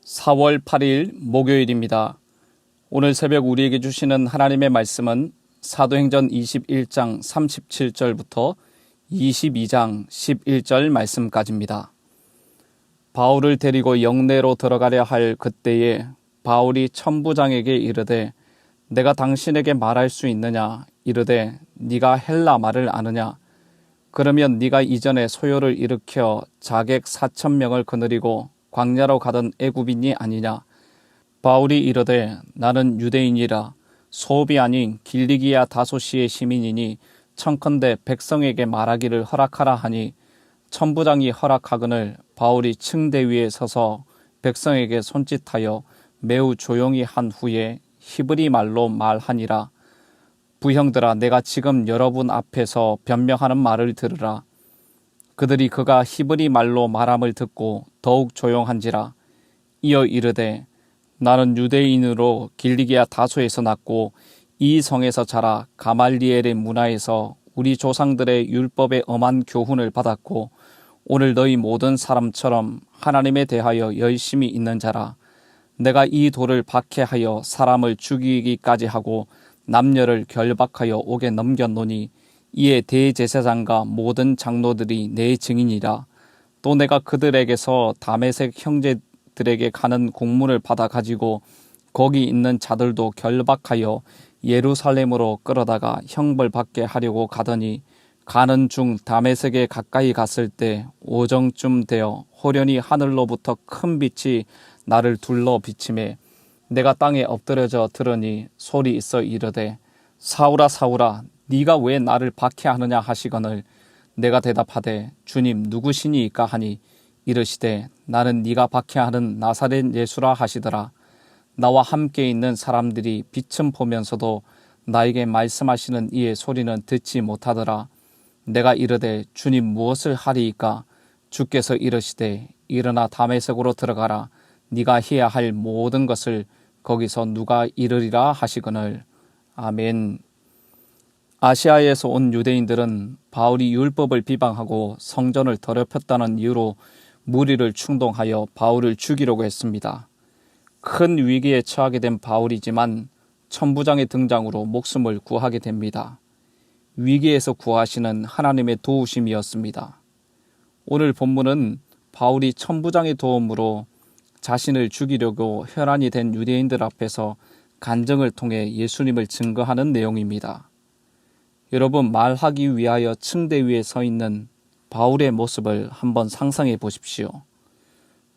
4월 8일 목요일입니다. 오늘 새벽 우리에게 주시는 하나님의 말씀은 사도행전 21장 37절부터 22장 11절 말씀까지입니다. 바울을 데리고 영내로 들어가려 할 그때에 바울이 천부장에게 이르되 내가 당신에게 말할 수 있느냐 이르되 네가 헬라 말을 아느냐 그러면 네가 이전에 소요를 일으켜 자객 4,000명을 거느리고 광야로 가던 애굽인이 아니냐. 바울이 이르되 나는 유대인이라 소읍이 아닌 길리기아 다소시의 시민이니 청컨대 백성에게 말하기를 허락하라 하니 천부장이 허락하거늘 바울이 층대 위에 서서 백성에게 손짓하여 매우 조용히 한 후에 히브리 말로 말하니라. 부형들아 내가 지금 여러분 앞에서 변명하는 말을 들으라. 그들이 그가 히브리 말로 말함을 듣고 더욱 조용한지라. 이어 이르되 나는 유대인으로 길리기아 다소에서 났고 이 성에서 자라 가말리엘의 문화에서 우리 조상들의 율법에 엄한 교훈을 받았고 오늘 너희 모든 사람처럼 하나님에 대하여 열심히 있는 자라. 내가 이 돌을 박해하여 사람을 죽이기까지 하고 남녀를 결박하여 옥에 넘겼노니 이에 대제사장과 모든 장로들이 내 증인이라. 또 내가 그들에게서 다메섹 형제들에게 가는 공문을 받아 가지고 거기 있는 자들도 결박하여 예루살렘으로 끌어다가 형벌받게 하려고 가더니 가는 중 다메섹에 가까이 갔을 때 오정쯤 되어 호련히 하늘로부터 큰 빛이 나를 둘러 비치매 내가 땅에 엎드려져 들으니 소리 있어 이르되 사울아 사울아 네가 왜 나를 박해하느냐 하시거늘 내가 대답하되 주님 누구시니이까 하니 이르시되 나는 네가 박해하는 나사렛 예수라 하시더라. 나와 함께 있는 사람들이 빛은 보면서도 나에게 말씀하시는 이의 소리는 듣지 못하더라. 내가 이르되 주님 무엇을 하리이까? 주께서 이르시되 일어나 다메섹으로 들어가라. 네가 해야 할 모든 것을 거기서 누가 이르리라 하시거늘. 아멘. 아시아에서 온 유대인들은 바울이 율법을 비방하고 성전을 더럽혔다는 이유로 무리를 충동하여 바울을 죽이려고 했습니다. 큰 위기에 처하게 된 바울이지만 천부장의 등장으로 목숨을 구하게 됩니다. 위기에서 구하시는 하나님의 도우심이었습니다. 오늘 본문은 바울이 천부장의 도움으로 자신을 죽이려고 혈안이 된 유대인들 앞에서 간증을 통해 예수님을 증거하는 내용입니다. 여러분, 말하기 위하여 층대 위에 서 있는 바울의 모습을 한번 상상해 보십시오.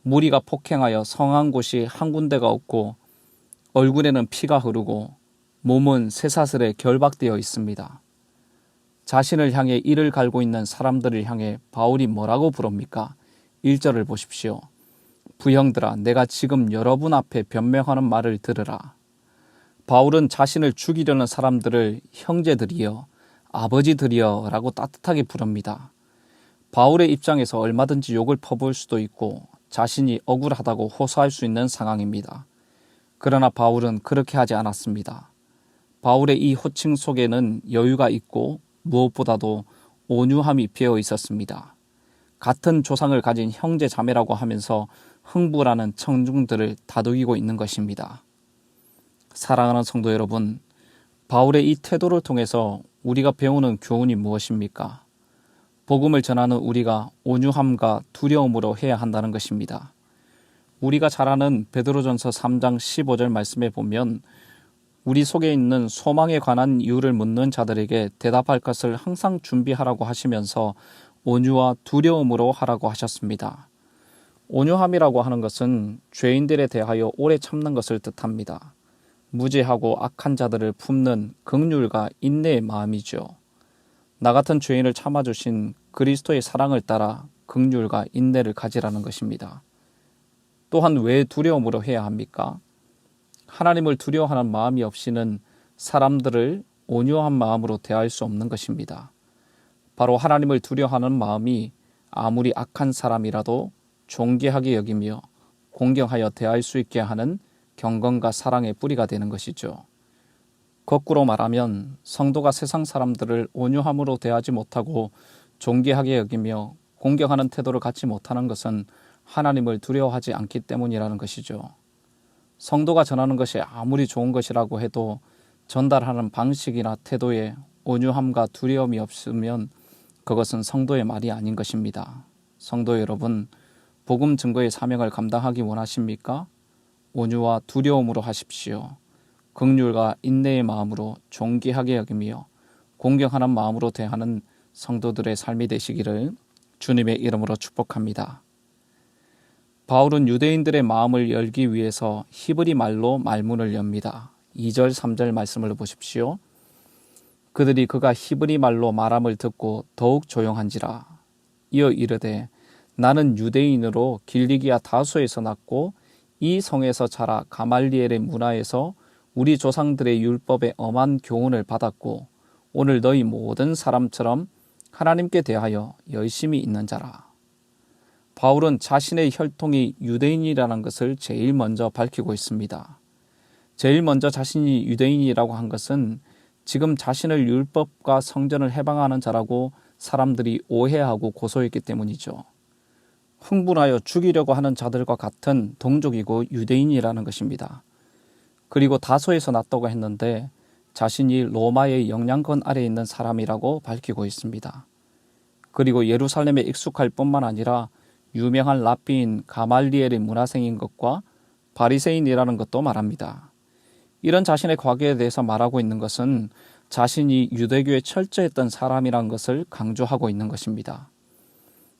무리가 폭행하여 성한 곳이 한 군데가 없고 얼굴에는 피가 흐르고 몸은 쇠사슬에 결박되어 있습니다. 자신을 향해 이를 갈고 있는 사람들을 향해 바울이 뭐라고 부릅니까? 1절을 보십시오. 부형들아 내가 지금 여러분 앞에 변명하는 말을 들으라. 바울은 자신을 죽이려는 사람들을 형제들이여 아버지들이여 라고 따뜻하게 부릅니다. 바울의 입장에서 얼마든지 욕을 퍼부을 수도 있고 자신이 억울하다고 호소할 수 있는 상황입니다. 그러나 바울은 그렇게 하지 않았습니다. 바울의 이 호칭 속에는 여유가 있고 무엇보다도 온유함이 비어 있었습니다. 같은 조상을 가진 형제 자매라고 하면서 흥부라는 청중들을 다독이고 있는 것입니다. 사랑하는 성도 여러분, 바울의 이 태도를 통해서 우리가 배우는 교훈이 무엇입니까? 복음을 전하는 우리가 온유함과 두려움으로 해야 한다는 것입니다. 우리가 잘 아는 베드로전서 3장 15절 말씀에 보면 우리 속에 있는 소망에 관한 이유를 묻는 자들에게 대답할 것을 항상 준비하라고 하시면서 온유와 두려움으로 하라고 하셨습니다. 온유함이라고 하는 것은 죄인들에 대하여 오래 참는 것을 뜻합니다. 무죄하고 악한 자들을 품는 긍휼과 인내의 마음이죠. 나 같은 죄인을 참아주신 그리스도의 사랑을 따라 긍휼과 인내를 가지라는 것입니다. 또한 왜 두려움으로 해야 합니까? 하나님을 두려워하는 마음이 없이는 사람들을 온유한 마음으로 대할 수 없는 것입니다. 바로 하나님을 두려워하는 마음이 아무리 악한 사람이라도 존귀하게 여기며 공경하여 대할 수 있게 하는 경건과 사랑의 뿌리가 되는 것이죠. 거꾸로 말하면 성도가 세상 사람들을 온유함으로 대하지 못하고 존귀하게 여기며 공경하는 태도를 갖지 못하는 것은 하나님을 두려워하지 않기 때문이라는 것이죠. 성도가 전하는 것이 아무리 좋은 것이라고 해도 전달하는 방식이나 태도에 온유함과 두려움이 없으면 그것은 성도의 말이 아닌 것입니다. 성도 여러분, 복음 증거의 사명을 감당하기 원하십니까? 온유와 두려움으로 하십시오. 긍휼과 인내의 마음으로 존귀하게 여기며 공경하는 마음으로 대하는 성도들의 삶이 되시기를 주님의 이름으로 축복합니다. 바울은 유대인들의 마음을 열기 위해서 히브리 말로 말문을 엽니다. 2절, 3절 말씀을 보십시오. 그들이 그가 히브리 말로 말함을 듣고 더욱 조용한지라. 이어 이르되 나는 유대인으로 길리기아 다소에서 났고 이 성에서 자라 가말리엘의 문화에서 우리 조상들의 율법에 엄한 교훈을 받았고 오늘 너희 모든 사람처럼 하나님께 대하여 열심히 있는 자라. 바울은 자신의 혈통이 유대인이라는 것을 제일 먼저 밝히고 있습니다. 제일 먼저 자신이 유대인이라고 한 것은 지금 자신을 율법과 성전을 해방하는 자라고 사람들이 오해하고 고소했기 때문이죠. 흥분하여 죽이려고 하는 자들과 같은 동족이고 유대인이라는 것입니다. 그리고 다소에서 났다고 했는데 자신이 로마의 영향권 아래에 있는 사람이라고 밝히고 있습니다. 그리고 예루살렘에 익숙할 뿐만 아니라 유명한 랍비인 가말리엘의 문화생인 것과 바리새인이라는 것도 말합니다. 이런 자신의 과거에 대해서 말하고 있는 것은 자신이 유대교에 철저했던 사람이라는 것을 강조하고 있는 것입니다.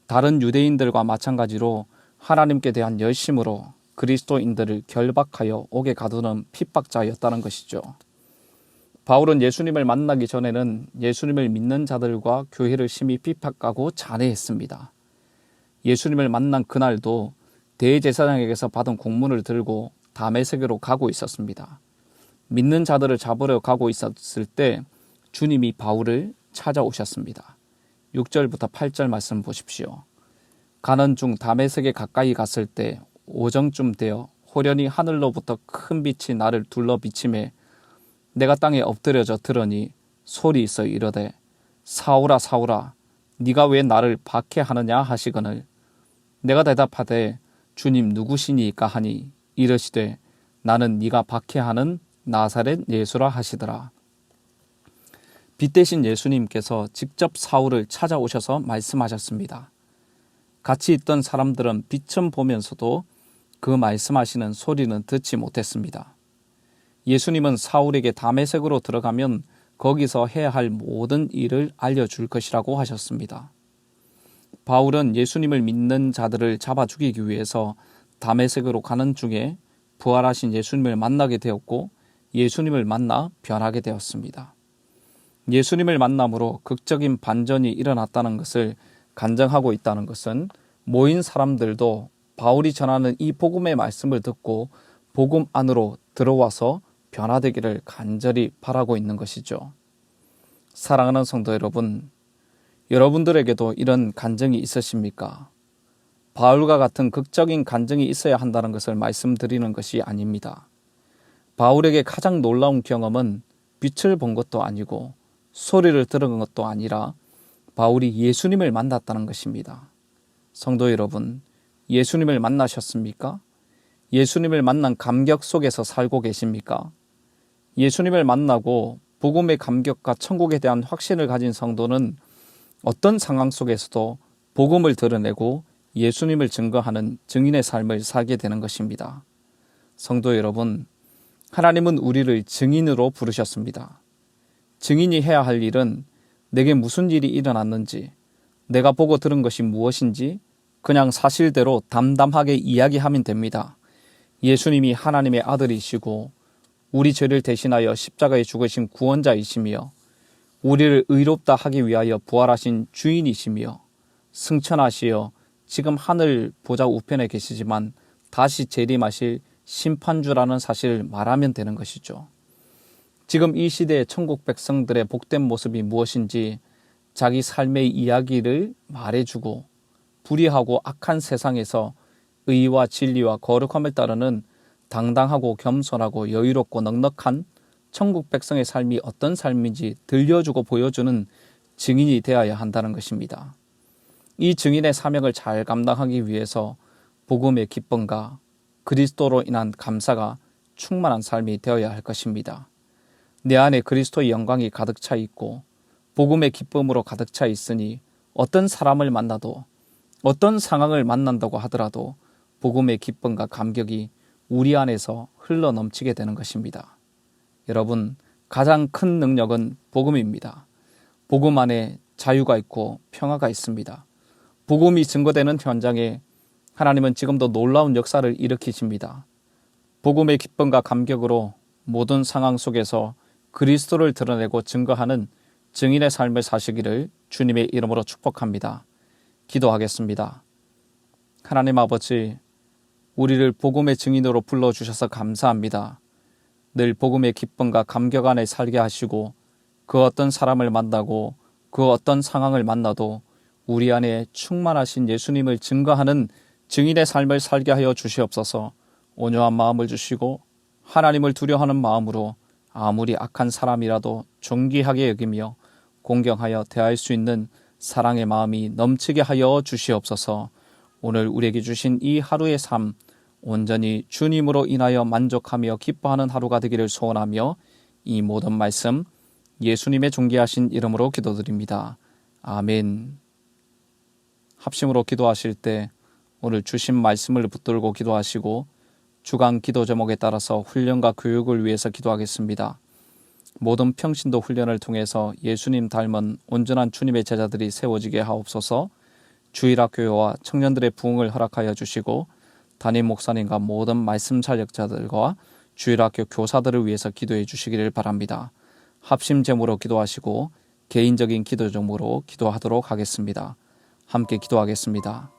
다른 유대인들과 마찬가지로 하나님께 대한 열심으로 그리스도인들을 결박하여 옥에 가두는 핍박자였다는 것이죠. 바울은 예수님을 만나기 전에는 예수님을 믿는 자들과 교회를 심히 핍박하고 잔해했습니다. 예수님을 만난 그날도 대제사장에게서 받은 공문을 들고 다메섹으로 가고 있었습니다. 믿는 자들을 잡으러 가고 있었을 때 주님이 바울을 찾아오셨습니다. 6절부터 8절 말씀 보십시오. 가는 중 다메섹에 가까이 갔을 때 오정쯤 되어 호련히 하늘로부터 큰 빛이 나를 둘러 비치매 내가 땅에 엎드려져 들으니 소리 있어 이르되 사울아 사울아 네가 왜 나를 박해하느냐 하시거늘 내가 대답하되 주님 누구시니까 하니 이르시되 나는 네가 박해하는 나사렛 예수라 하시더라. 빛 대신 예수님께서 직접 사울을 찾아오셔서 말씀하셨습니다. 같이 있던 사람들은 빛은 보면서도 그 말씀하시는 소리는 듣지 못했습니다. 예수님은 사울에게 다메섹으로 들어가면 거기서 해야 할 모든 일을 알려줄 것이라고 하셨습니다. 바울은 예수님을 믿는 자들을 잡아 죽이기 위해서 다메섹으로 가는 중에 부활하신 예수님을 만나게 되었고 예수님을 만나 변하게 되었습니다. 예수님을 만남으로 극적인 반전이 일어났다는 것을 간증하고 있다는 것은 모인 사람들도 바울이 전하는 이 복음의 말씀을 듣고 복음 안으로 들어와서 변화되기를 간절히 바라고 있는 것이죠. 사랑하는 성도 여러분, 여러분들에게도 이런 간증이 있으십니까? 바울과 같은 극적인 간증이 있어야 한다는 것을 말씀드리는 것이 아닙니다. 바울에게 가장 놀라운 경험은 빛을 본 것도 아니고 소리를 들은 것도 아니라 바울이 예수님을 만났다는 것입니다. 성도 여러분, 예수님을 만나셨습니까? 예수님을 만난 감격 속에서 살고 계십니까? 예수님을 만나고 복음의 감격과 천국에 대한 확신을 가진 성도는 어떤 상황 속에서도 복음을 드러내고 예수님을 증거하는 증인의 삶을 살게 되는 것입니다. 성도 여러분, 하나님은 우리를 증인으로 부르셨습니다. 증인이 해야 할 일은 내게 무슨 일이 일어났는지, 내가 보고 들은 것이 무엇인지 그냥 사실대로 담담하게 이야기하면 됩니다. 예수님이 하나님의 아들이시고 우리 죄를 대신하여 십자가에 죽으신 구원자이시며 우리를 의롭다 하기 위하여 부활하신 주인이시며 승천하시어 지금 하늘 보좌 우편에 계시지만 다시 재림하실 심판주라는 사실을 말하면 되는 것이죠. 지금 이 시대의 천국 백성들의 복된 모습이 무엇인지 자기 삶의 이야기를 말해주고 불의하고 악한 세상에서 의와 진리와 거룩함을 따르는 당당하고 겸손하고 여유롭고 넉넉한 천국 백성의 삶이 어떤 삶인지 들려주고 보여주는 증인이 되어야 한다는 것입니다. 이 증인의 사명을 잘 감당하기 위해서 복음의 기쁨과 그리스도로 인한 감사가 충만한 삶이 되어야 할 것입니다. 내 안에 그리스도의 영광이 가득 차 있고 복음의 기쁨으로 가득 차 있으니 어떤 사람을 만나도 어떤 상황을 만난다고 하더라도 복음의 기쁨과 감격이 우리 안에서 흘러 넘치게 되는 것입니다. 여러분, 가장 큰 능력은 복음입니다. 복음 안에 자유가 있고 평화가 있습니다. 복음이 증거되는 현장에 하나님은 지금도 놀라운 역사를 일으키십니다. 복음의 기쁨과 감격으로 모든 상황 속에서 그리스도를 드러내고 증거하는 증인의 삶을 사시기를 주님의 이름으로 축복합니다. 기도하겠습니다. 하나님 아버지, 우리를 복음의 증인으로 불러주셔서 감사합니다. 늘 복음의 기쁨과 감격 안에 살게 하시고 그 어떤 사람을 만나고 그 어떤 상황을 만나도 우리 안에 충만하신 예수님을 증거하는 증인의 삶을 살게 하여 주시옵소서. 온유한 마음을 주시고 하나님을 두려워하는 마음으로 아무리 악한 사람이라도 존귀하게 여기며 공경하여 대할 수 있는 사랑의 마음이 넘치게 하여 주시옵소서. 오늘 우리에게 주신 이 하루의 삶 온전히 주님으로 인하여 만족하며 기뻐하는 하루가 되기를 소원하며 이 모든 말씀 예수님의 존귀하신 이름으로 기도드립니다. 아멘. 합심으로 기도하실 때 오늘 주신 말씀을 붙들고 기도하시고 주간 기도 제목에 따라서 훈련과 교육을 위해서 기도하겠습니다. 모든 평신도 훈련을 통해서 예수님 닮은 온전한 주님의 제자들이 세워지게 하옵소서. 주일학 교회와 청년들의 부흥을 허락하여 주시고 담임 목사님과 모든 말씀 사역자들과 주일학교 교사들을 위해서 기도해 주시기를 바랍니다. 합심 제목으로 기도하시고 개인적인 기도 제목으로 기도하도록 하겠습니다. 함께 기도하겠습니다.